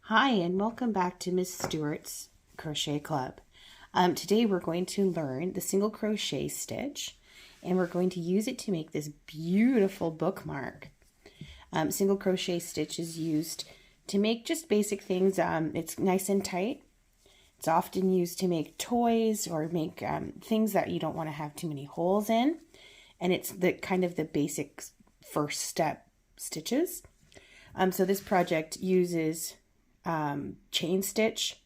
Hi, and welcome back to Miss Stewart's Crochet Club. Today we're going to learn the single crochet stitch, and we're going to use it to make this beautiful bookmark. Single crochet stitch is used to make just basic things. It's nice and tight. It's often used to make toys or make things that you don't want to have too many holes in, and it's the kind of the basic first step stitches. So this project uses chain stitch,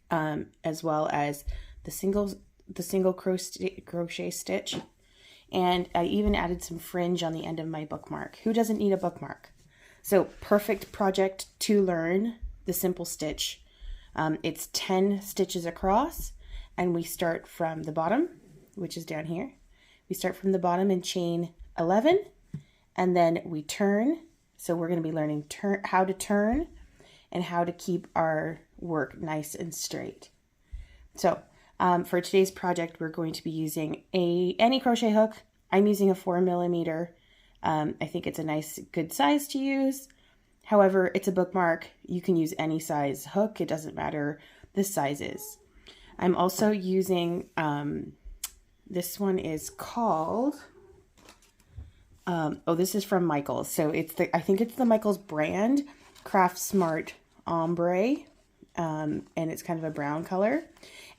as well as the single crochet stitch, and I even added some fringe on the end of my bookmark. Who doesn't need a bookmark? So perfect project to learn the simple stitch. It's 10 stitches across, and we start from the bottom, which is down here. We start from the bottom and chain 11, and then we turn. So we're going to be learning how to turn and how to keep our work nice and straight. So for today's project, we're going to be using any crochet hook. I'm using a 4mm. I think it's a nice, good size to use. However, it's a bookmark. You can use any size hook. It doesn't matter the sizes. I'm also using, this one is called, this is from Michaels. So I think it's the Michaels brand, Craft Smart Ombre, and it's kind of a brown color.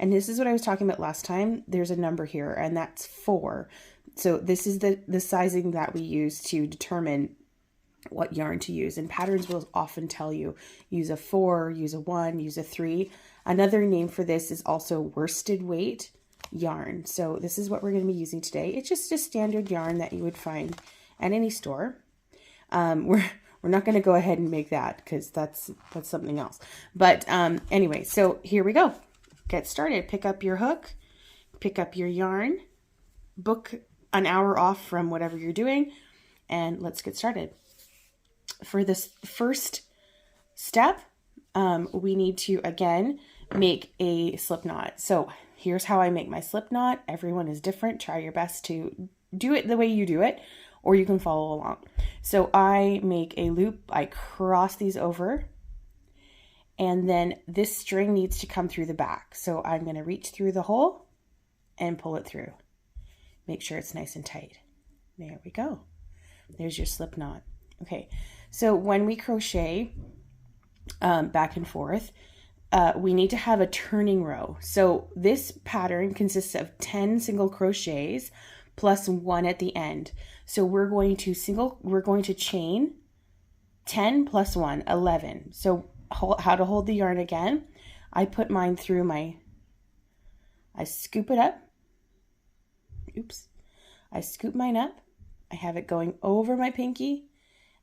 And this is what I was talking about last time. There's a number here, and that's 4. So this is the sizing that we use to determine what yarn to use. And patterns will often tell you, use a 4, use a 1, use a 3. Another name for this is also worsted weight yarn. So this is what we're going to be using today. It's just a standard yarn that you would find at any store. We're not going to go ahead and make that because that's something else. But anyway, so here we go. Get started. Pick up your hook, pick up your yarn, book an hour off from whatever you're doing, and let's get started. For this first step, we need to, again, make a slip knot. So here's how I make my slip knot. Everyone is different. Try your best to do it the way you do it, or you can follow along. So I make a loop, I cross these over, and then this string needs to come through the back. So I'm going to reach through the hole and pull it through. Make sure it's nice and tight. There we go. There's your slip knot. Okay, so when we crochet back and forth, we need to have a turning row. So this pattern consists of 10 single crochets plus 1 at the end. So we're going to chain 10 plus 1, 11. So how to hold the yarn again. I put mine through I scoop it up. Oops. I scoop mine up. I have it going over my pinky,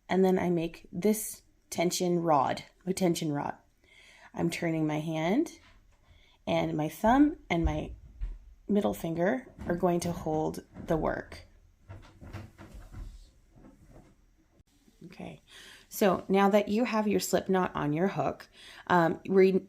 and then I make this tension rod. I'm turning my hand, and my thumb and my middle finger are going to hold the work. Okay, so now that you have your slip knot on your hook,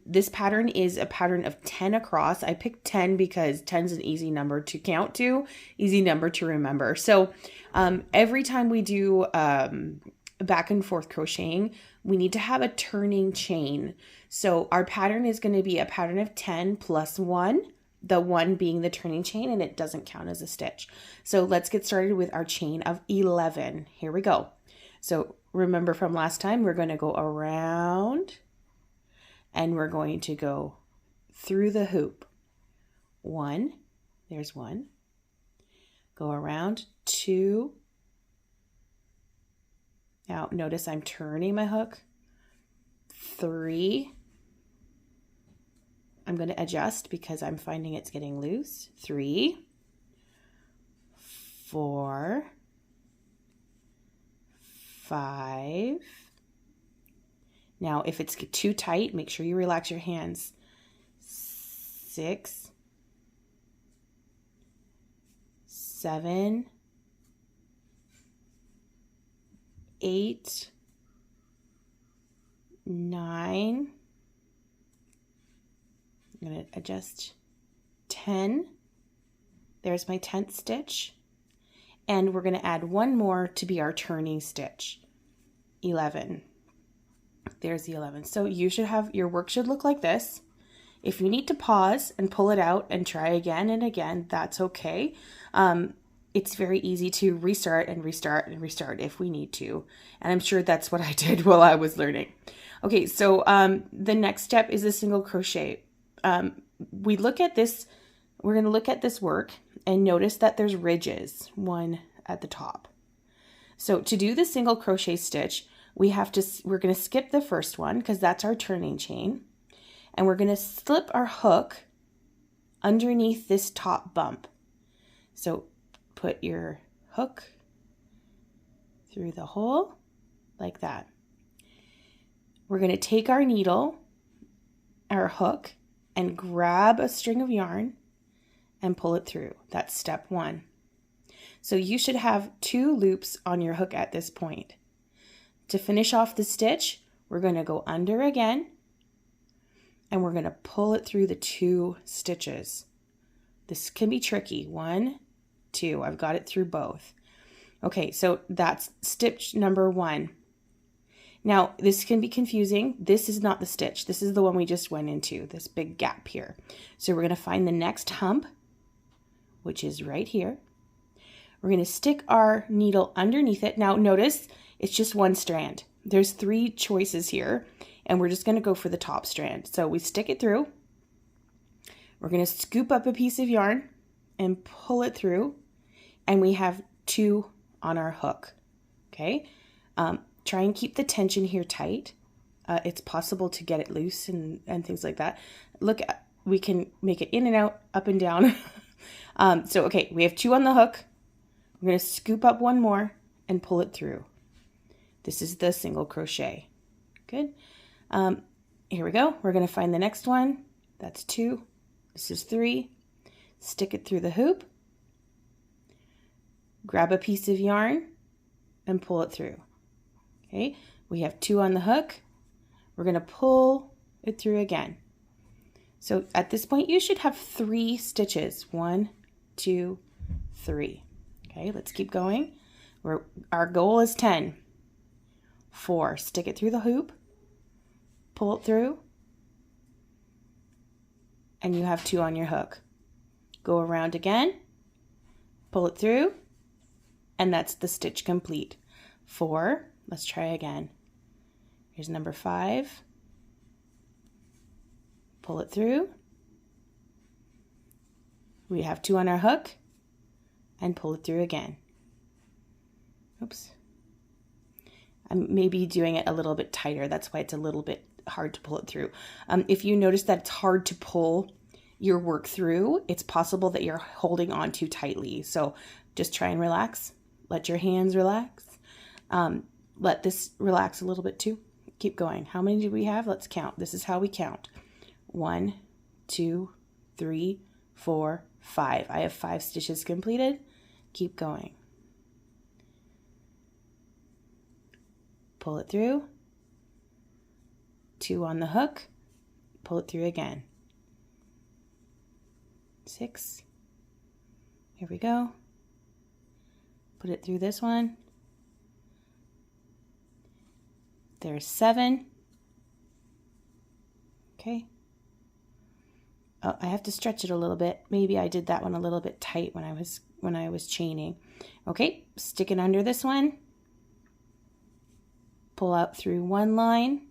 this pattern is a pattern of 10 across. I picked 10 because 10 is an easy number to count to, easy number to remember. So every time we do back and forth crocheting, we need to have a turning chain. So our pattern is going to be a pattern of 10 plus 1, the 1 being the turning chain, and it doesn't count as a stitch. So let's get started with our chain of 11. Here we go. So remember from last time, we're going to go around and we're going to go through the hoop. 1, there's 1. Go around 2. Now notice I'm turning my hook. 3. I'm going to adjust because I'm finding it's getting loose. 3, 4, 5. Now, if it's too tight, make sure you relax your hands. 6, 7, 8, 9. I'm going to adjust 10. There's my 10th stitch. And we're going to add one more to be our turning stitch. 11. There's the 11. So you should have, your work should look like this. If you need to pause and pull it out and try again and again, that's okay. It's very easy to restart and restart and restart if we need to. And I'm sure that's what I did while I was learning. Okay, so the next step is a single crochet. We're going to look at this work and notice that there's ridges, one at the top. So to do the single crochet stitch, we're going to skip the first one because that's our turning chain. And we're going to slip our hook underneath this top bump. So put your hook through the hole like that. We're going to take our needle, our hook, and grab a string of yarn and pull it through. That's step 1. So you should have 2 loops on your hook at this point. To finish off the stitch, we're going to go under again, and we're going to pull it through the 2 stitches. This can be tricky. 1, 2. I've got it through both. Okay, so that's stitch number 1. Now, this can be confusing. This is not the stitch. This is the one we just went into, this big gap here. So we're going to find the next hump, which is right here. We're going to stick our needle underneath it. Now, notice it's just 1 strand. There's 3 choices here, and we're just going to go for the top strand. So we stick it through. We're going to scoop up a piece of yarn and pull it through, and we have 2 on our hook. Okay, try and keep the tension here tight. It's possible to get it loose and things like that. Look, we can make it in and out, up and down. So okay, we have 2 on the hook. We're going to scoop up 1 more and pull it through. This is the single crochet. Good. Here we go. We're going to find the next one. That's 2. This is 3. Stick it through the hoop. Grab a piece of yarn and pull it through. Okay. We have 2 on the hook. We're going to pull it through again. So at this point, you should have 3 stitches. 1, 2, 3. Okay, let's keep going. Our goal is 10. 4, stick it through the hoop, pull it through, and you have 2 on your hook. Go around again, pull it through, and that's the stitch complete. 4, let's try again. Here's number 5. Pull it through. We have 2 on our hook, and pull it through again. Oops. I'm maybe doing it a little bit tighter. That's why it's a little bit hard to pull it through. If you notice that it's hard to pull your work through, it's possible that you're holding on too tightly. So just try and relax. Let your hands relax. Let this relax a little bit too. Keep going. How many do we have? Let's count. This is how we count. 1, 2, 3, 4, 5. I have 5 stitches completed. Keep going. Pull it through. 2 on the hook. Pull it through again. 6. Here we go. Put it through this one. There's 7. Okay. Oh, I have to stretch it a little bit. Maybe I did that one a little bit tight when I was chaining. Okay, stick it under this one. Pull out through 1 line.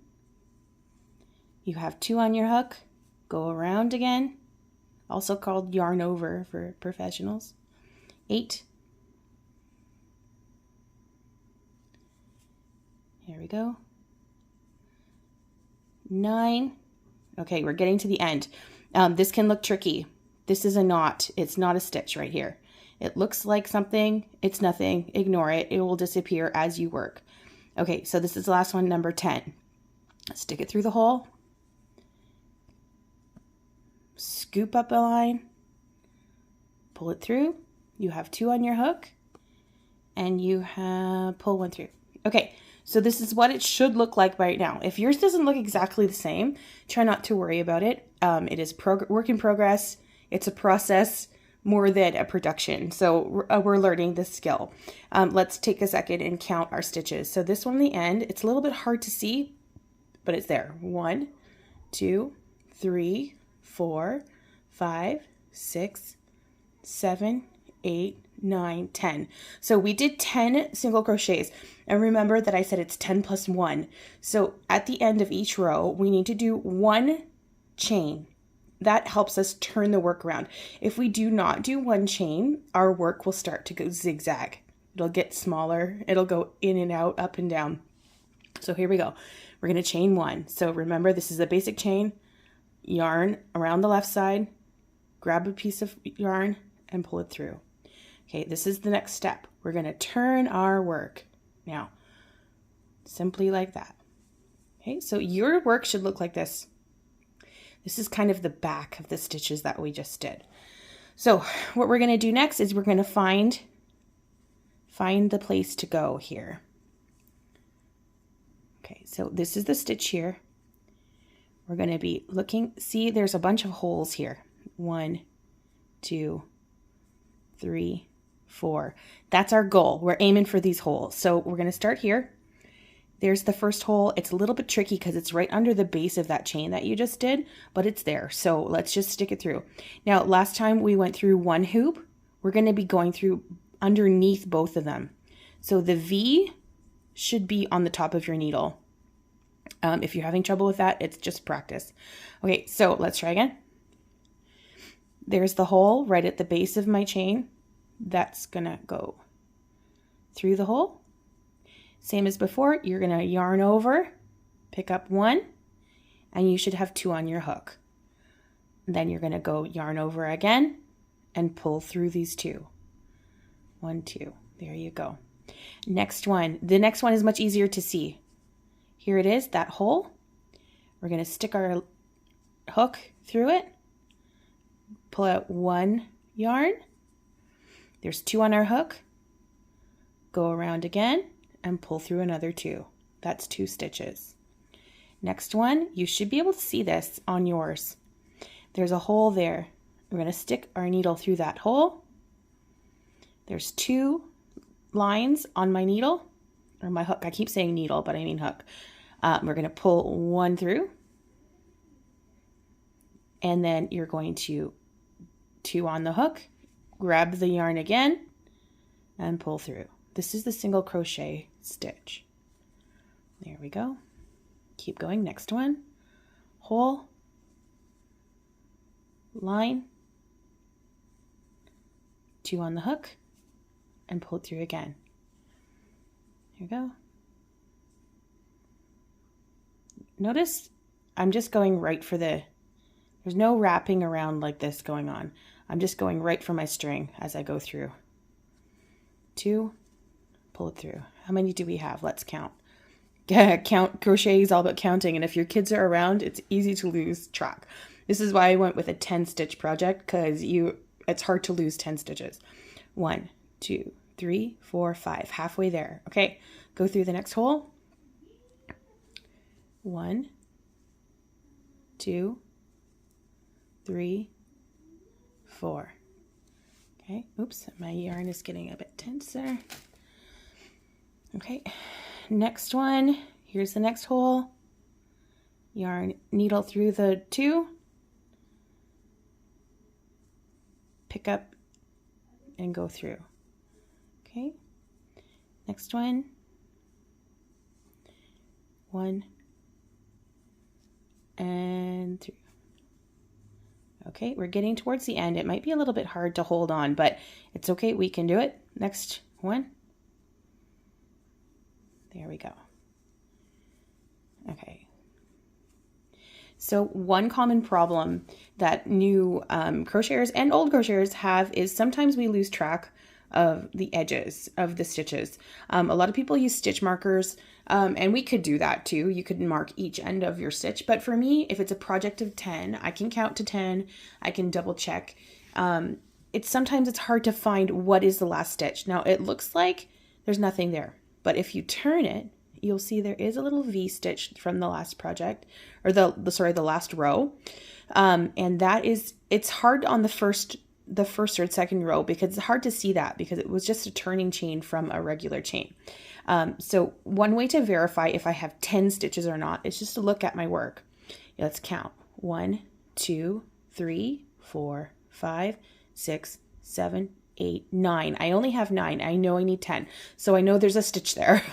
You have 2 on your hook. Go around again. Also called yarn over for professionals. 8. Here we go. 9. Okay, we're getting to the end. This can look tricky. This is a knot. It's not a stitch right here. It looks like something. It's nothing. Ignore it. It will disappear as you work. Okay, so this is the last one, number 10. Stick it through the hole. Scoop up a line. Pull it through. You have 2 on your hook. And you have pull 1 through. Okay, so this is what it should look like right now. If yours doesn't look exactly the same, try not to worry about it. It is work in progress. It's a process more than a production. So we're learning this skill. Let's take a second and count our stitches. So this one, the end, it's a little bit hard to see, but it's there. 1, 2, 3, 4, 5, 6, 7, 8, 9, 10. So we did 10 single crochets. And remember that I said it's 10 plus 1. So at the end of each row, we need to do 1 chain. That helps us turn the work around. If we do not do 1 chain, our work will start to go zigzag. It'll get smaller. It'll go in and out, up and down. So here we go. We're going to chain 1. So remember, this is a basic chain. Yarn around the left side, grab a piece of yarn and pull it through. Okay, this is the next step. We're going to turn our work. Now, simply like that. Okay, so your work should look like this. This is kind of the back of the stitches that we just did. So what we're going to do next is we're going to find the place to go here. Okay, so this is the stitch here. We're going to be looking, see there's a bunch of holes here. 1, 2, 3, 4. That's our goal. We're aiming for these holes. So we're going to start here. There's the first hole. It's a little bit tricky because it's right under the base of that chain that you just did, but it's there. So let's just stick it through. Now, last time we went through 1 hoop. We're going to be going through underneath both of them. So the V should be on the top of your needle. If you're having trouble with that, it's just practice. Okay, so let's try again. There's the hole right at the base of my chain. That's gonna go through the hole. Same as before, you're gonna yarn over, pick up 1, and you should have 2 on your hook. Then you're gonna go yarn over again and pull through these 2. 1, 2, there you go. Next one, the next one is much easier to see. Here it is, that hole. We're gonna stick our hook through it, pull out 1 yarn. There's 2 on our hook. Go around again and pull through another 2. That's 2 stitches. Next one, you should be able to see this on yours. There's a hole there. We're going to stick our needle through that hole. There's 2 lines on my needle, or my hook. I keep saying needle, but I mean hook. We're going to pull 1 through. And then you're going to 2 on the hook, grab the yarn again, and pull through. This is the single crochet stitch. There we go. Keep going. Next one. Hole, line, 2 on the hook, and pull through again. Here we go. Notice I'm just going right for there's no wrapping around like this going on. I'm just going right for my string as I go through. 2, pull it through. How many do we have? Let's count. Count. Crochet is all about counting, and if your kids are around, it's easy to lose track. This is why I went with a 10 stitch project, because it's hard to lose 10 stitches. 1, 2, 3, 4, 5. Halfway there. Okay, go through the next hole. 1, 2, 3, 4. Okay, oops, my yarn is getting a bit tense there. Okay, next one. Here's the next hole. Yarn, needle through the 2. Pick up and go through. Okay, next one. 1 and 3. Okay, we're getting towards the end. It might be a little bit hard to hold on, but it's okay. We can do it. Next one. There we go. Okay. So one common problem that new crocheters and old crocheters have is sometimes we lose track of the edges of the stitches. A lot of people use stitch markers, and we could do that too. You could mark each end of your stitch, but for me, if it's a project of 10, I can count to 10. I can double check. Sometimes it's hard to find what is the last stitch. Now it looks like there's nothing there, but if you turn it, you'll see there is a little V stitch from the last project, or the last row. And that is, it's hard on the first or second row because it's hard to see that because it was just a turning chain from a regular chain. So one way to verify if I have 10 stitches or not is just to look at my work. Let's count. 1, 2, 3, 4, 5, 6, 7, 8, 9. I only have 9. I know I need 10. So I know there's a stitch there.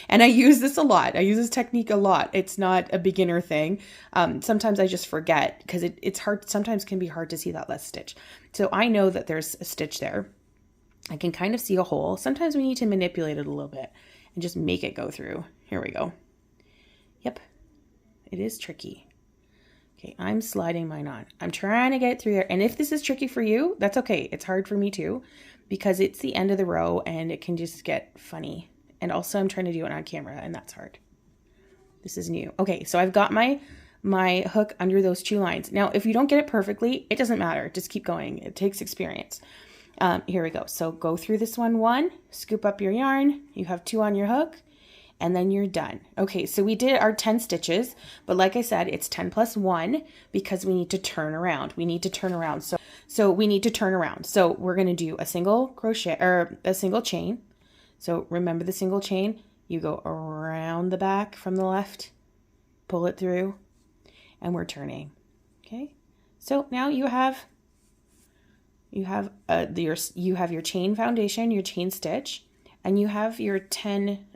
And I use this a lot. I use this technique a lot. It's not a beginner thing. Sometimes I just forget because it's hard. Sometimes can be hard to see that last stitch. So I know that there's a stitch there. I can kind of see a hole. Sometimes we need to manipulate it a little bit and just make it go through. Here we go. Yep. It is tricky. Okay, I'm sliding mine on. I'm trying to get it through there. And if this is tricky for you, that's okay. It's hard for me too, because it's the end of the row and it can just get funny. And also I'm trying to do it on camera and that's hard. This is new. Okay, so I've got my hook under those 2 lines. Now, if you don't get it perfectly, it doesn't matter. Just keep going. It takes experience. Here we go. So go through this one, scoop up your yarn. You have 2 on your hook. And then you're done. Okay, so we did our 10 stitches, but like I said, it's 10 plus 1 because we need to turn around. We need to turn around. So we need to turn around. So we're going to do a single crochet or a single chain. So remember the single chain, you go around the back from the left, pull it through, and we're turning. Okay? So now you have your chain foundation, your chain stitch, and you have your 10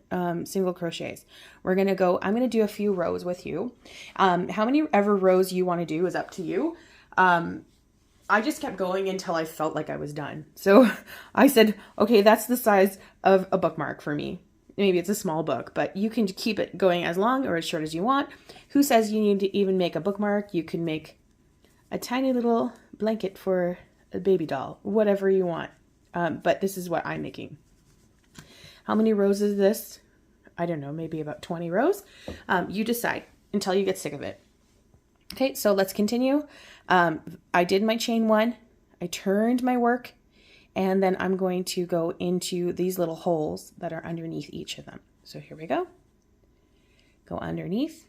single crochets. I'm going to do a few rows with you. How many ever rows you want to do is up to you. I just kept going until I felt like I was done. So I said, okay, that's the size of a bookmark for me. Maybe it's a small book, but you can keep it going as long or as short as you want. Who says you need to even make a bookmark? You can make a tiny little blanket for a baby doll, whatever you want. But this is what I'm making. How many rows is this? I don't know, maybe about 20 rows. You decide until you get sick of it. Okay, so let's continue. I did my chain 1. I turned my work, and then I'm going to go into these little holes that are underneath each of them. So here we go. Go underneath,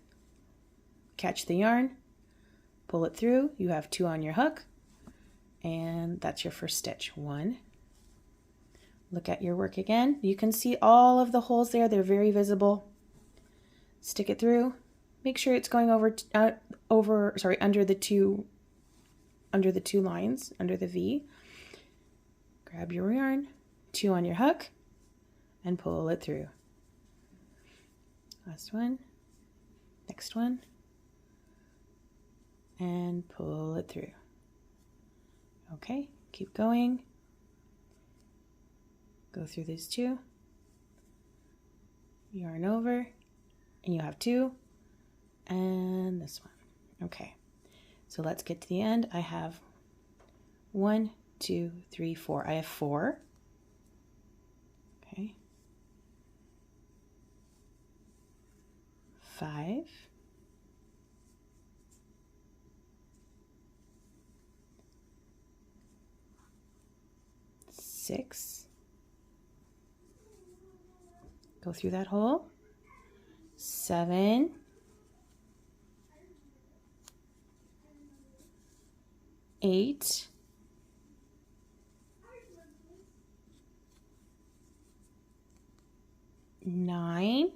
catch the yarn, pull it through. You have 2 on your hook, and that's your first stitch. 1. Look at your work again. You can see all of the holes there. They're very visible. Stick it through. Make sure it's going under the two lines, under the V. Grab your yarn, 2 on your hook, and pull it through. Last one, next one, and pull it through. Okay, keep going. Go through these 2, yarn over, and you have 2, and this one. Okay, so let's get to the end. I have 1, 2, 3, 4. I have 4. Okay. 5. 6. Go through that hole. 7. 8. 9.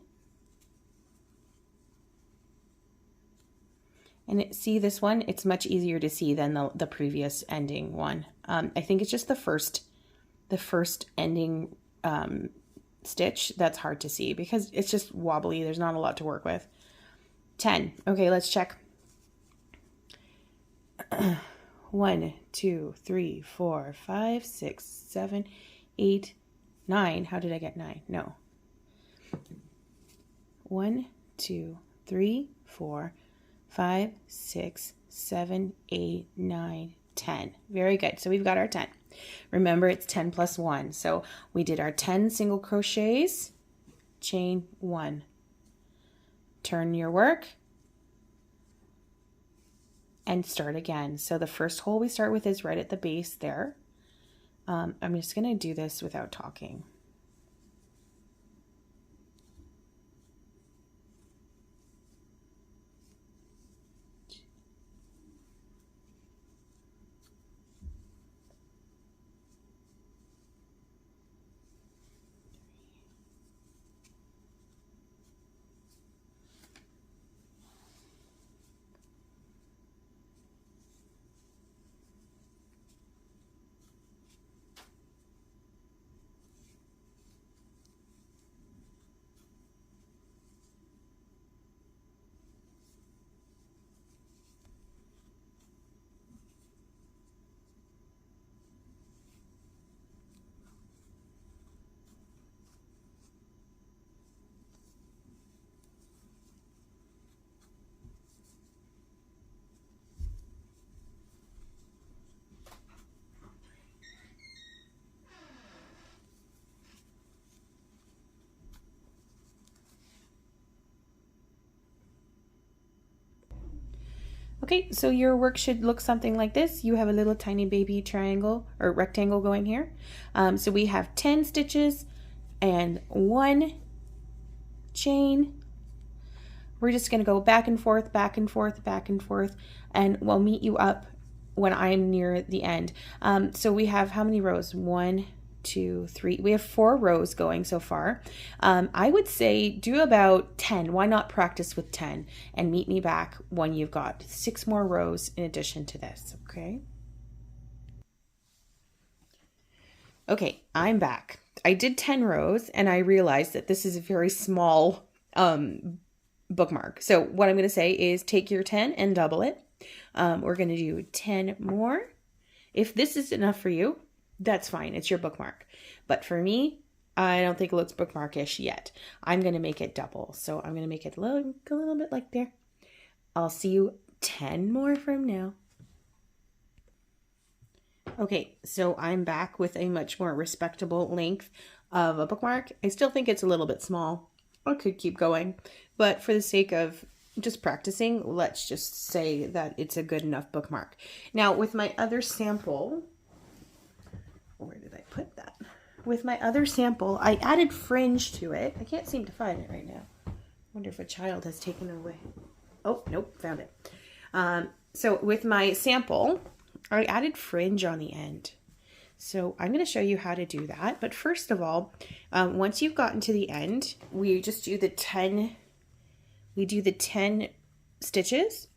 And see this one, it's much easier to see than the previous ending one. I think it's just the first ending stitch that's hard to see because it's just wobbly. There's not a lot to work with. 10. Okay, let's check. 1, 2, 3, 4, 5, 6, 7, 8, 9. How did I get 9? No. 1, 2, 3, 4, 5, 6, 7, 8, 9, 10. Very good. So we've got our 10. Remember, it's 10 plus 1. So we did our 10 single crochets, chain 1. Turn your work and start again. So the first hole we start with is right at the base there. I'm just going to do this without talking. Okay, so your work should look something like this. You have a little tiny baby triangle or rectangle going here. So we have 10 stitches and 1 chain. We're just going to go back and forth, back and forth, back and forth, and we'll meet you up when I'm near the end. So we have how many rows? 1, 2, 3. We have 4 rows going so far. I would say do about 10. Why not practice with 10 and meet me back when you've got 6 more rows in addition to this, okay? Okay, I'm back. I did 10 rows and I realized that this is a very small bookmark. So what I'm going to say is take your 10 and double it. We're going to do 10 more. If this is enough for you, that's fine. It's your bookmark. But for me, I don't think it looks bookmarkish yet. I'm going to make it double. So I'm going to make it a little bit like there. I'll see you 10 more from now. Okay, so I'm back with a much more respectable length of a bookmark. I still think it's a little bit small. I could keep going, but for the sake of just practicing, let's just say that it's a good enough bookmark. Now with my other sample, where did I put that? With my other sample, I added fringe to it. I can't seem to find it right now. I wonder if a child has taken it away. Oh, nope, found it. So with my sample, I added fringe on the end. So I'm going to show you how to do that. But first of all, once you've gotten to the end, we just do the 10, stitches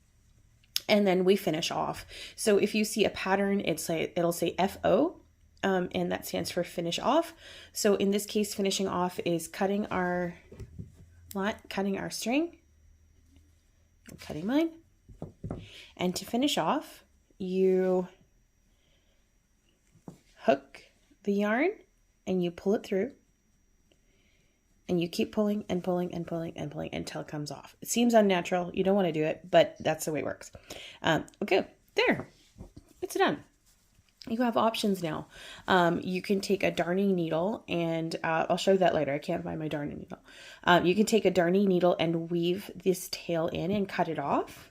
and then we finish off. So if you see a pattern, it'll say FO, and that stands for finish off. So in this case, finishing off is cutting our string. I'm cutting mine. And to finish off, you hook the yarn and you pull it through and you keep pulling and pulling and pulling and pulling until it comes off. It seems unnatural. You don't want to do it, but that's the way it works. Okay, there, it's done. You have options now. You can take a darning needle and I'll show you that later. I can't find my darning needle. You can take a darning needle and weave this tail in and cut it off.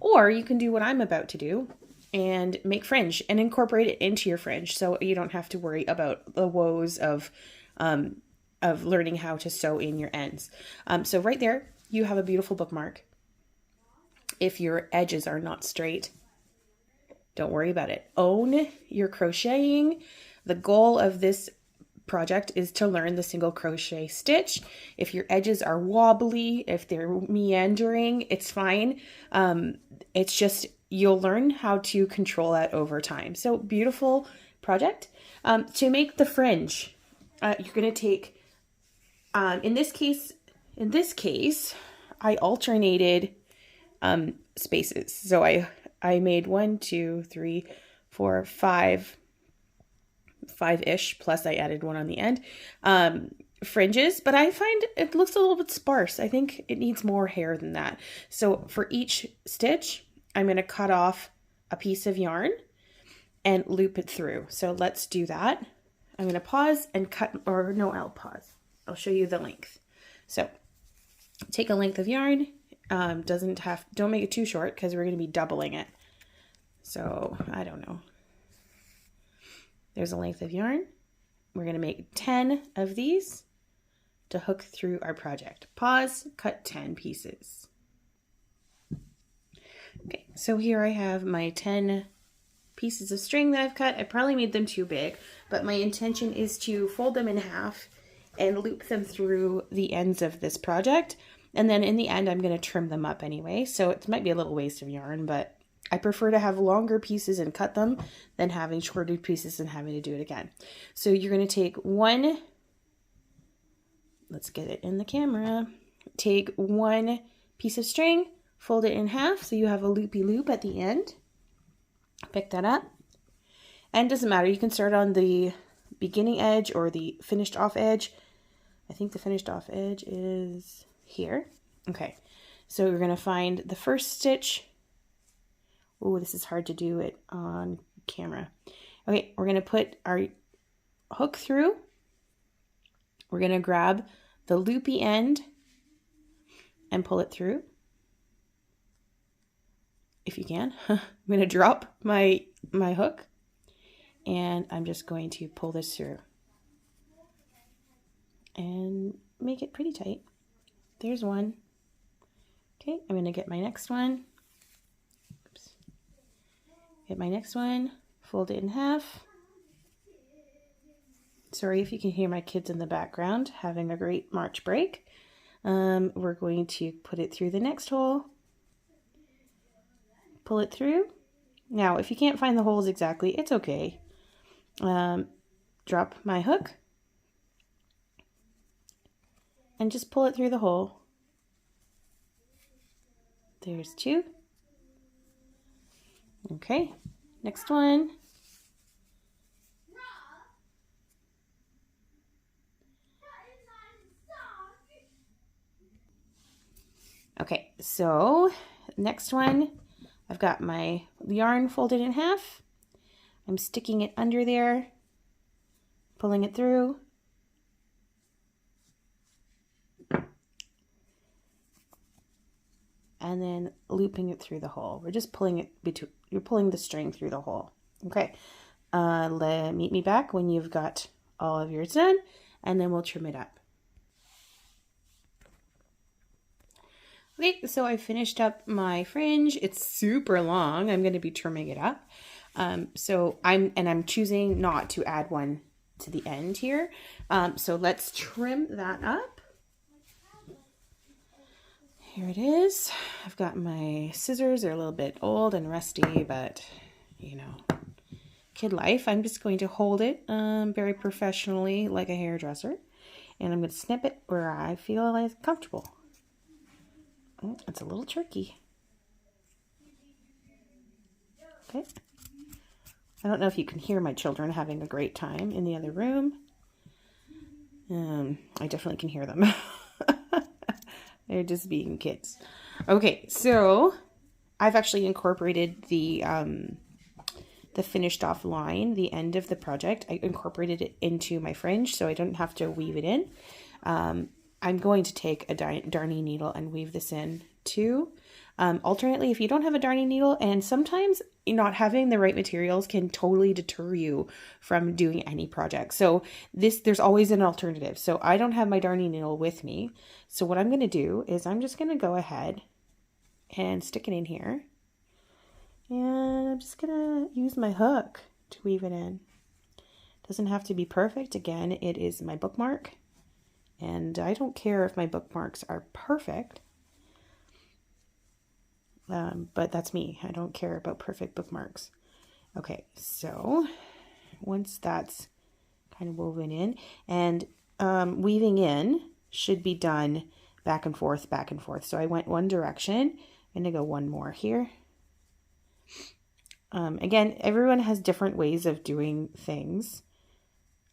Or you can do what I'm about to do and make fringe and incorporate it into your fringe so you don't have to worry about the woes of learning how to sew in your ends. So right there, you have a beautiful bookmark. If your edges are not straight, don't worry about it. Own your crocheting. The goal of this project is to learn the single crochet stitch. If your edges are wobbly, if they're meandering, it's fine. It's just you'll learn how to control that over time. So beautiful project. To make the fringe, you're going to take, in this case, I alternated spaces. So I made 1, 2, 3, 4, 5-ish, plus I added one on the end, fringes, but I find it looks a little bit sparse. I think it needs more hair than that. So for each stitch, I'm going to cut off a piece of yarn and loop it through. So let's do that. I'm going to pause and cut, or no, I'll pause. I'll show you the length. So take a length of yarn. Don't make it too short because we're going to be doubling it. So I don't know. There's a length of yarn. We're going to make 10 of these to hook through our project. Pause, cut 10 pieces. Okay, so here I have my 10 pieces of string that I've cut. I probably made them too big, but my intention is to fold them in half and loop them through the ends of this project. And then in the end, I'm going to trim them up anyway. So it might be a little waste of yarn, but I prefer to have longer pieces and cut them than having shorter pieces and having to do it again. So you're going to take one, let's get it in the camera, take one piece of string, fold it in half so you have a loopy loop at the end. Pick that up. And it doesn't matter, you can start on the beginning edge or the finished off edge. I think the finished off edge is here. Okay, so we're going to find the first stitch. Oh, this is hard to do it on camera. Okay, we're going to put our hook through. We're going to grab the loopy end and pull it through. if you can. I'm going to drop my hook, and I'm just going to pull this through and make it pretty tight. There's one. Okay, I'm going to get my next one. Oops. Get my next one, fold it in half. Sorry if you can hear my kids in the background having a great March break. We're going to put it through the next hole. Pull it through. Now, if you can't find the holes exactly, it's okay. Drop my hook and just pull it through the hole. There's two. Okay, next one. Okay, so next one, I've got my yarn folded in half. I'm sticking it under there, pulling it through. And then looping it through the hole. We're just pulling it between, you're pulling the string through the hole. Okay, meet me back when you've got all of yours done, and then we'll trim it up. Okay, so I finished up my fringe. It's super long. I'm going to be trimming it up. So I'm choosing not to add one to the end here. So let's trim that up. Here it is. I've got my scissors. They're a little bit old and rusty, but you know, kid life. I'm just going to hold it very professionally like a hairdresser, and I'm going to snip it where I feel like comfortable. Oh, it's a little tricky. Okay. I don't know if you can hear my children having a great time in the other room. I definitely can hear them. They're just being kids. Okay, so I've actually incorporated the finished off line, the end of the project. I incorporated it into my fringe, so I don't have to weave it in. I'm going to take a darning needle and weave this in too. Alternately, if you don't have a darning needle, and sometimes not having the right materials can totally deter you from doing any project. So there's always an alternative. So I don't have my darning needle with me. So what I'm going to do is I'm just going to go ahead and stick it in here. And I'm just going to use my hook to weave it in. Doesn't have to be perfect. Again, it is my bookmark. And I don't care if my bookmarks are perfect. But that's me. I don't care about perfect bookmarks. Okay, so once that's kind of woven in, and weaving in should be done back and forth, back and forth. So I went one direction. I'm going to go one more here. Again, everyone has different ways of doing things.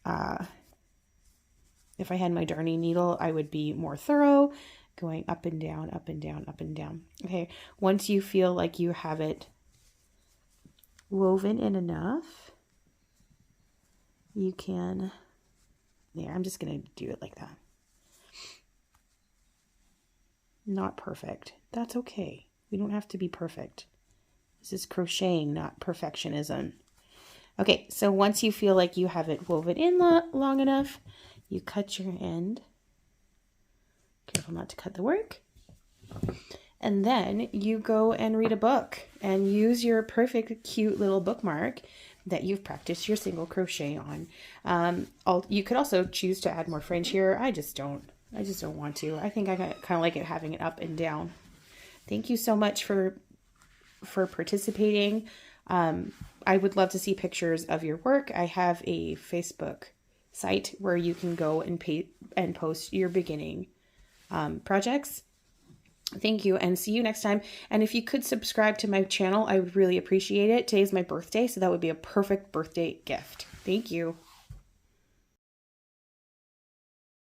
If I had my darning needle, I would be more thorough, going up and down, up and down, up and down. Okay, once you feel like you have it woven in enough, you can, there, I'm just going to do it like that. Not perfect. That's okay. We don't have to be perfect. This is crocheting, not perfectionism. Okay, so once you feel like you have it woven in long enough, you cut your end. Careful not to cut the work. And then you go and read a book and use your perfect, cute little bookmark that you've practiced your single crochet on. You could also choose to add more fringe here. I just don't want to. I think I kind of like it having it up and down. Thank you so much for participating. I would love to see pictures of your work. I have a Facebook site where you can go and post your beginning projects. Thank you, and see you next time. And if you could subscribe to my channel, I would really appreciate it. Today's my birthday, so that would be a perfect birthday gift. Thank you.